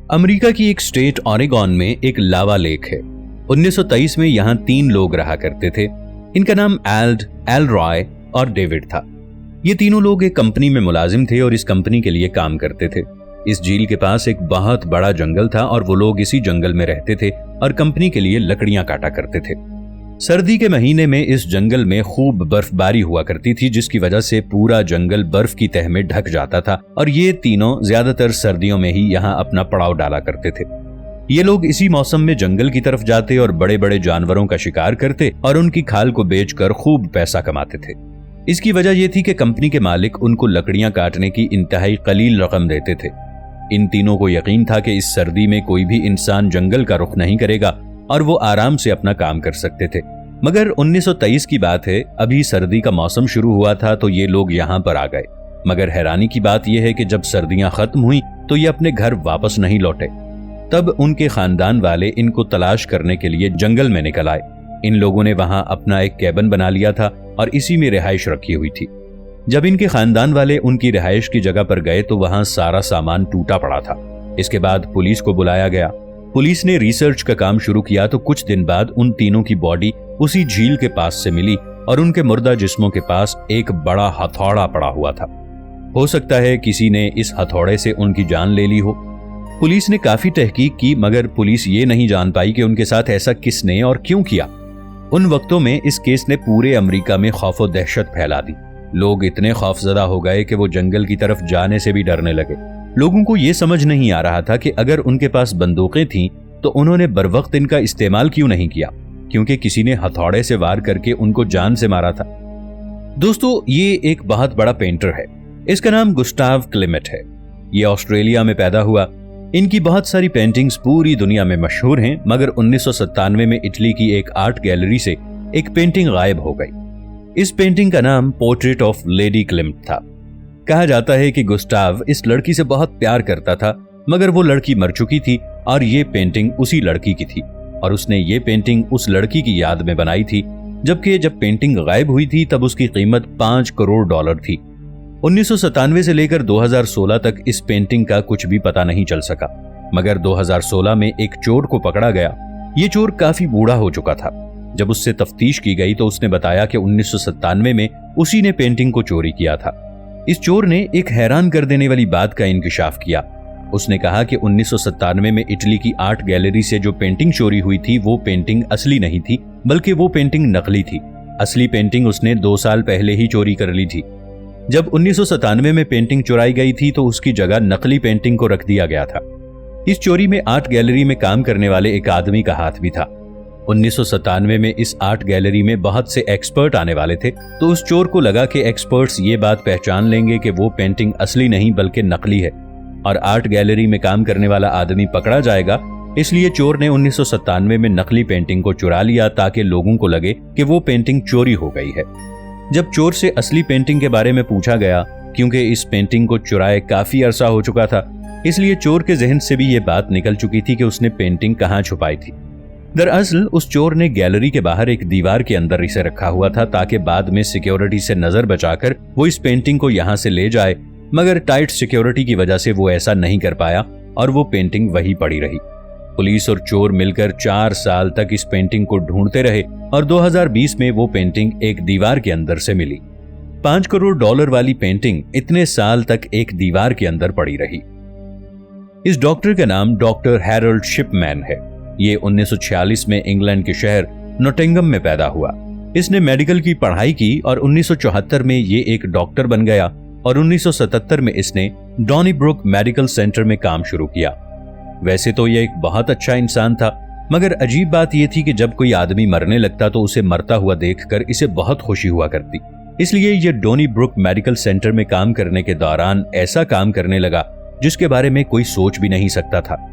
America की एक state Oregon में एक लावा लेक है। 1923 में यहाँ 3 लोग रहा करते थे। इनका नाम एल रॉय और डेविड था। ये तीनों लोग एक कंपनी में मुलाजिम थे और इस कंपनी के लिए काम करते थे। इस झील के पास एक बहुत बड़ा जंगल था और वो लोग इसी जंगल में रहते थे और कंपनी के लिए लकड़ियां काटा करते थे। सर्दी के महीने में इस जंगल में खूब बर्फबारी हुआ करती थी, जिसकी वजह से पूरा जंगल बर्फ की तह में ढक जाता था और ये तीनों ज्यादातर सर्दियों में ही यहाँ अपना पड़ाव डाला करते थे। ये लोग इसी मौसम में जंगल की तरफ जाते और बड़े बड़े जानवरों का शिकार करते और उनकी खाल को बेचकर खूब पैसा कमाते थे। इसकी वजह यह थी कि कंपनी के मालिक उनको लकड़ियां काटने की इंतहाई कलील रकम देते थे। इन तीनों को यकीन था कि इस सर्दी में कोई भी इंसान जंगल का रुख नहीं करेगा और वो आराम से अपना काम कर सकते थे। मगर 1923 की बात है, अभी सर्दी का मौसम शुरू हुआ था तो ये लोग यहाँ पर आ गए। मगर हैरानी की बात यह है कि जब सर्दियां खत्म हुई तो ये अपने घर वापस नहीं लौटे। तब उनके खानदान वाले इनको तलाश करने के लिए जंगल में निकल आए। इन लोगों ने वहां अपना एक कैबिन बना लिया था और इसी में रिहाइश रखी हुई थी। जब इनके खानदान वाले उनकी रिहाइश की जगह पर गए तो वहां सारा सामान टूटा पड़ा था। इसके बाद पुलिस को बुलाया गया। पुलिस ने रिसर्च का काम शुरू किया तो कुछ दिन बाद उन तीनों की बॉडी उसी झील के पास से मिली और उनके मुर्दा जिस्मों के पास एक बड़ा हथौड़ा पड़ा हुआ था। हो सकता है किसी ने इस हथौड़े से उनकी जान ले ली हो। पुलिस ने काफी तहकीक की मगर पुलिस ये नहीं जान पाई कि उनके साथ ऐसा किसने और क्यों किया। उन वक्तों में इस केस ने पूरे अमेरिका में खौफ और दहशत फैला दी। लोग इतने खौफजदा हो गए कि वो जंगल की तरफ जाने से भी डरने लगे। लोगों को ये समझ नहीं आ रहा था कि अगर उनके पास बंदूकें थीं तो उन्होंने बरवक्त इनका इस्तेमाल क्यों नहीं किया, क्योंकि किसी ने हथौड़े से वार करके उनको जान से मारा था। दोस्तों, ये एक बहुत बड़ा पेंटर है। इसका नाम गुस्टाव क्लेमेट है। ये ऑस्ट्रेलिया में पैदा हुआ। इनकी बहुत सारी पेंटिंग्स पूरी दुनिया में मशहूर हैं, मगर 1997 में इटली की एक आर्ट गैलरी से एक पेंटिंग गायब हो गई। इस पेंटिंग का नाम पोर्ट्रेट ऑफ लेडी क्लेमेट था। कहा जाता है कि गुस्टाव इस लड़की से बहुत प्यार करता था, मगर वो लड़की मर चुकी थी और ये पेंटिंग उसी लड़की की थी और उसने ये पेंटिंग उस लड़की की याद में बनाई थी। जबकि जब पेंटिंग गायब हुई थी तब उसकी कीमत $5 करोड़ थी। 1997 से लेकर 2016 तक इस पेंटिंग का कुछ भी पता नहीं चल सका, मगर 2016 में एक चोर को पकड़ा गया। ये चोर काफी बूढ़ा हो चुका था। जब उससे तफ्तीश की गई तो उसने बताया कि 1997 में उसी ने पेंटिंग को चोरी किया था। इस चोर ने एक हैरान कर देने वाली बात का इंकिशाफ किया। उसने कहा कि 1997 में इटली की आर्ट गैलरी से जो पेंटिंग चोरी हुई थी वो पेंटिंग असली नहीं थी, बल्कि वो पेंटिंग नकली थी। असली पेंटिंग उसने 2 साल पहले ही चोरी कर ली थी। जब 1997 में पेंटिंग चुराई गई थी तो उसकी जगह नकली पेंटिंग को रख दिया गया था। इस चोरी में आर्ट गैलरी में काम करने वाले एक आदमी का हाथ भी था। 1997 में इस आर्ट गैलरी में बहुत से एक्सपर्ट आने वाले थे, तो उस चोर को लगा कि एक्सपर्ट्स ये बात पहचान लेंगे कि वो पेंटिंग असली नहीं बल्कि नकली है और आर्ट गैलरी में काम करने वाला आदमी पकड़ा जाएगा। इसलिए चोर ने 1997 में नकली पेंटिंग को चुरा लिया ताकि लोगों को लगे कि वो पेंटिंग चोरी हो गई है। जब चोर से असली पेंटिंग के बारे में पूछा गया, क्योंकि इस पेंटिंग को चुराए काफी अरसा हो चुका था, इसलिए चोर के जहन से भी ये बात निकल चुकी थी कि उसने पेंटिंग कहाँ छुपाई थी। दरअसल उस चोर ने गैलरी के बाहर एक दीवार के अंदर इसे रखा हुआ था ताकि बाद में सिक्योरिटी से नजर बचाकर वो इस पेंटिंग को यहाँ से ले जाए, मगर टाइट सिक्योरिटी की वजह से वो ऐसा नहीं कर पाया और वो पेंटिंग वहीं पड़ी रही। पुलिस और चोर मिलकर 4 साल तक इस पेंटिंग को ढूंढते रहे और 2020 में वो पेंटिंग एक दीवार के अंदर से मिली। $5 करोड़ वाली पेंटिंग इतने साल तक एक दीवार के अंदर पड़ी रही। इस डॉक्टर का नाम डॉक्टर हैरोल्ड शिपमैन है। ये 1946 में इंग्लैंड के शहर नोटिंगम में पैदा हुआ। इसने मेडिकल की पढ़ाई की और 1974 में ये एक डॉक्टर बन गया और 1977 में इसने डॉनीब्रुक मेडिकल सेंटर में काम शुरू किया। वैसे तो ये एक बहुत अच्छा इंसान था, मगर अजीब बात यह थी कि जब कोई आदमी मरने लगता तो उसे मरता हुआ देखकर इसे बहुत खुशी हुआ करती। इसलिए ये डॉनीब्रुक मेडिकल सेंटर में काम करने के दौरान ऐसा काम करने लगा जिसके बारे में कोई सोच भी नहीं सकता था।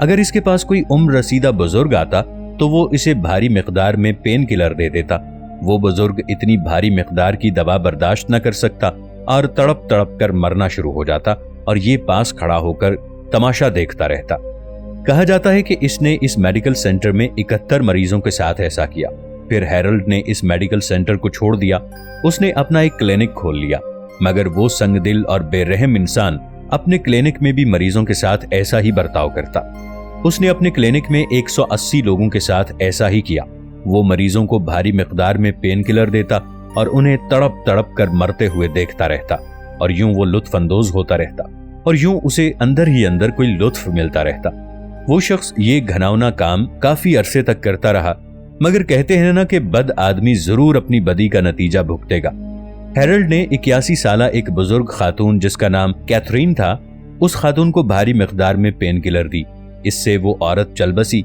अगर इसके पास कोई उम्र रसीदा बुजुर्ग आता तो वो इसे भारी मिकदार में पेन किलर दे देता। वो बुजुर्ग इतनी भारी मिकदार की दवा बर्दाश्त न कर सकता और तड़प तड़प कर मरना शुरू हो जाता और ये पास खड़ा होकर तमाशा देखता रहता। कहा जाता है कि इसने इस मेडिकल सेंटर में 71 मरीजों के साथ ऐसा किया। फिर हैरोल्ड ने इस मेडिकल सेंटर को छोड़ दिया। उसने अपना एक क्लिनिक खोल लिया, मगर वो संगदिल और बेरहम इंसान अपने क्लिनिक में भी मरीजों के साथ ऐसा ही बर्ताव करता। उसने अपने क्लिनिक में 180 लोगों के साथ ऐसा ही किया। वो मरीजों को भारी मिकदार में पेन किलर देता और उन्हें तड़प तड़प कर मरते हुए देखता रहता, और यूं वो लुत्फ अंदोज होता रहता, और यूं उसे अंदर ही अंदर कोई लुत्फ मिलता रहता। वो शख्स ये घनावना काम काफी अरसे तक करता रहा, मगर कहते हैं ना कि बद आदमी जरूर अपनी बदी का नतीजा भुगतेगा। हैरल्ड ने 81 साला एक बुजुर्ग खातून जिसका नाम कैथरीन था, उस खातून को भारी मिकदार में पेन किलर दी। इससे वो औरत चल बसी।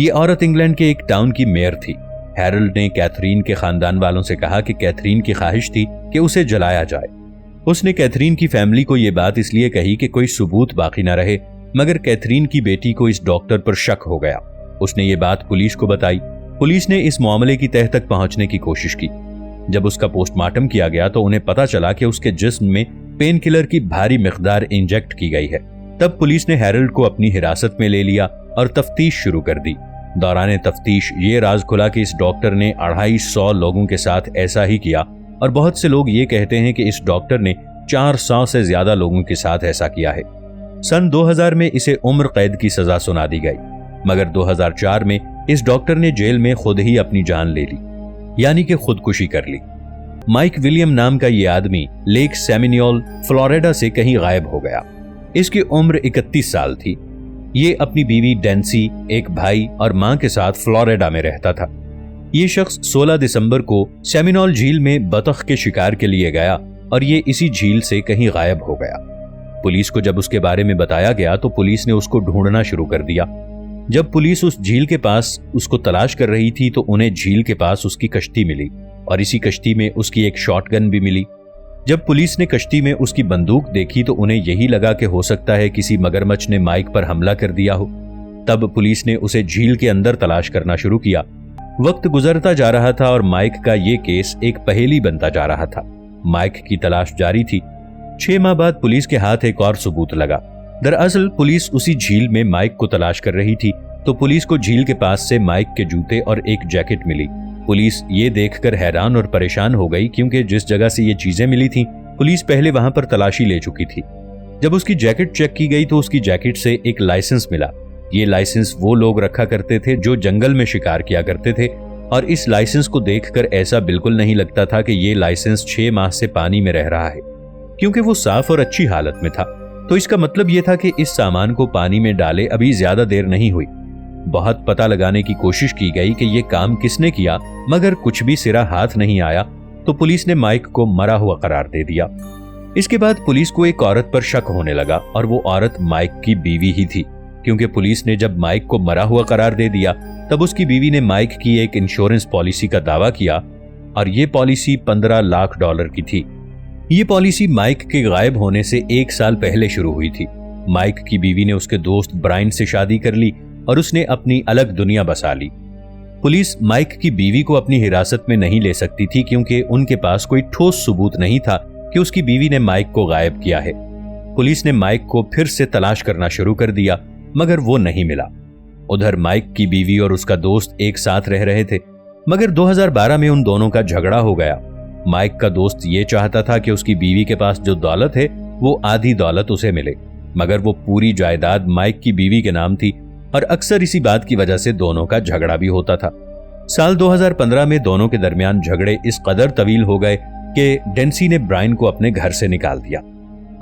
ये औरत इंग्लैंड के एक टाउन की मेयर थी। हैरल्ड ने कैथरीन के खानदान वालों से कहा कि कैथरीन की ख्वाहिश थी कि उसे जलाया जाए। उसने कैथरीन की फैमिली को यह बात इसलिए कही कि कोई सबूत बाकी न रहे, मगर कैथरीन की बेटी को इस डॉक्टर पर शक हो गया। उसने ये बात पुलिस को बताई। पुलिस ने इस मामले की तह तक पहुंचने की कोशिश की। जब उसका पोस्टमार्टम किया गया तो उन्हें पता चला कि उसके जिस्म में पेन किलर की भारी मिकदार इंजेक्ट की गई है। तब पुलिस ने हैरल्ड को अपनी हिरासत में ले लिया और तफ्तीश शुरू कर दी। दौरान तफ्तीश ये राज खुला कि इस डॉक्टर ने 250 लोगों के साथ ऐसा ही किया, और बहुत से लोग ये कहते हैं कि इस डॉक्टर ने 400 से ज्यादा लोगों के साथ ऐसा किया है। सन 2000 में इसे उम्र कैद की सजा सुना दी गई, मगर 2004 में इस डॉक्टर ने जेल में खुद ही अपनी जान ले ली, यानी कि खुदकुशी कर ली। माइक विलियम नाम का ये आदमी लेक सेमिनियोल, फ्लोरिडा से कहीं गायब हो गया। इसकी उम्र 31 साल थी। ये अपनी बीवी डेंसी, एक भाई और मां के साथ फ्लोरिडा में रहता था। ये शख्स 16 दिसंबर को सेमिनोल झील में बतख के शिकार के लिए गया और ये इसी झील से कहीं गायब हो गया। पुलिस को जब उसके बारे में बताया गया तो पुलिस ने उसको ढूंढना शुरू कर दिया। जब पुलिस उस झील के पास उसको तलाश कर रही थी तो उन्हें झील के पास उसकी कश्ती मिली, और इसी कश्ती में उसकी एक शॉटगन भी मिली। जब पुलिस ने कश्ती में उसकी बंदूक देखी तो उन्हें यही लगा कि हो सकता है किसी मगरमच्छ ने माइक पर हमला कर दिया हो। तब पुलिस ने उसे झील के अंदर तलाश करना शुरू किया। वक्त गुजरता जा रहा था और माइक का ये केस एक पहेली बनता जा रहा था। माइक की तलाश जारी थी। 6 माह बाद पुलिस के हाथ एक और सबूत लगा। दरअसल पुलिस उसी झील में माइक को तलाश कर रही थी तो पुलिस को झील के पास से माइक के जूते और एक जैकेट मिली। पुलिस ये देखकर हैरान और परेशान हो गई, क्योंकि जिस जगह से ये चीजें मिली थीं, पुलिस पहले वहां पर तलाशी ले चुकी थी। जब उसकी जैकेट चेक की गई तो उसकी जैकेट से एक लाइसेंस मिला। ये लाइसेंस वो लोग रखा करते थे जो जंगल में शिकार किया करते थे, और इस लाइसेंस को देखकर ऐसा बिल्कुल नहीं लगता था कि ये लाइसेंस 6 माह से पानी में रह रहा है, क्योंकि वो साफ और अच्छी हालत में था। तो इसका मतलब यह था कि इस सामान को पानी में डाले अभी ज्यादा देर नहीं हुई। बहुत पता लगाने की कोशिश की गई कि यह काम किसने किया, मगर कुछ भी सिरा हाथ नहीं आया। तो पुलिस ने माइक को मरा हुआ करार दे दिया। इसके बाद पुलिस को एक औरत पर शक होने लगा, और वो औरत माइक की बीवी ही थी, क्योंकि पुलिस ने जब माइक को मरा हुआ करार दे दिया तब उसकी बीवी ने माइक की एक इंश्योरेंस पॉलिसी का दावा किया, और ये पॉलिसी $15 लाख की थी। ये पॉलिसी माइक के गायब होने से 1 साल पहले शुरू हुई थी। माइक की बीवी ने उसके दोस्त ब्रायन से शादी कर ली और उसने अपनी अलग दुनिया बसा ली। पुलिस माइक की बीवी को अपनी हिरासत में नहीं ले सकती थी, क्योंकि उनके पास कोई ठोस सबूत नहीं था कि उसकी बीवी ने माइक को गायब किया है। पुलिस ने माइक को फिर से तलाश करना शुरू कर दिया, मगर वो नहीं मिला। उधर माइक की बीवी और उसका दोस्त एक साथ रह रहे थे, मगर 2012 में उन दोनों का झगड़ा हो गया। माइक का दोस्त ये चाहता था कि उसकी बीवी के पास जो दौलत है वो आधी दौलत उसे मिले, मगर वो पूरी जायदाद माइक की बीवी के नाम थी, और अक्सर इसी बात की वजह से दोनों का झगड़ा भी होता था। साल 2015 में दोनों के दरमियान झगड़े इस कदर तवील हो गए कि डेंसी ने ब्रायन को अपने घर से निकाल दिया।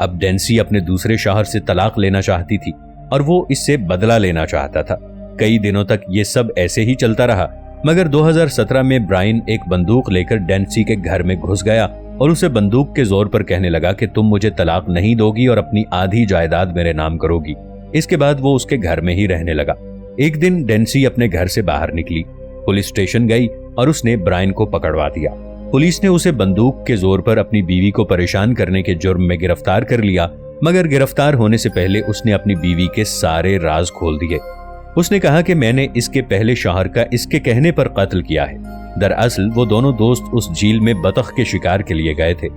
अब डेंसी अपने दूसरे शौहर से तलाक लेना चाहती थी और वो इससे बदला लेना चाहता था। कई दिनों तक ये सब ऐसे ही चलता रहा, मगर 2017 में ब्रायन एक बंदूक लेकर डेंसी के घर में घुस गया और उसे बंदूक के जोर पर कहने लगा कि तुम मुझे तलाक नहीं दोगी और अपनी आधी जायदाद मेरे नाम करोगी। इसके बाद वो उसके घर में ही रहने लगा। एक दिन डेंसी अपने घर से बाहर निकली, पुलिस स्टेशन गई और उसने ब्रायन को पकड़वा दिया। पुलिस ने उसे बंदूक के जोर पर अपनी बीवी को परेशान करने के जुर्म में गिरफ्तार कर लिया, मगर गिरफ्तार होने से पहले उसने अपनी बीवी के सारे राज खोल दिए। उसने कहा कि मैंने इसके पहले शौहर का इसके कहने पर कत्ल किया है। दरअसल वो दोनों दोस्त उस झील में बतख के शिकार के लिए गए थे।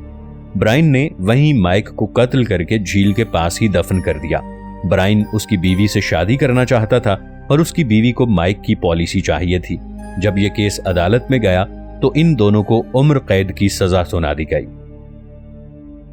ब्रायन ने वहीं माइक को कत्ल करके झील के पास ही दफन कर दिया। ब्रायन उसकी बीवी से शादी करना चाहता था और उसकी बीवी को माइक की पॉलिसी चाहिए थी। जब यह केस अदालत में गया तो इन दोनों को उम्र कैद की सजा सुना दी गई।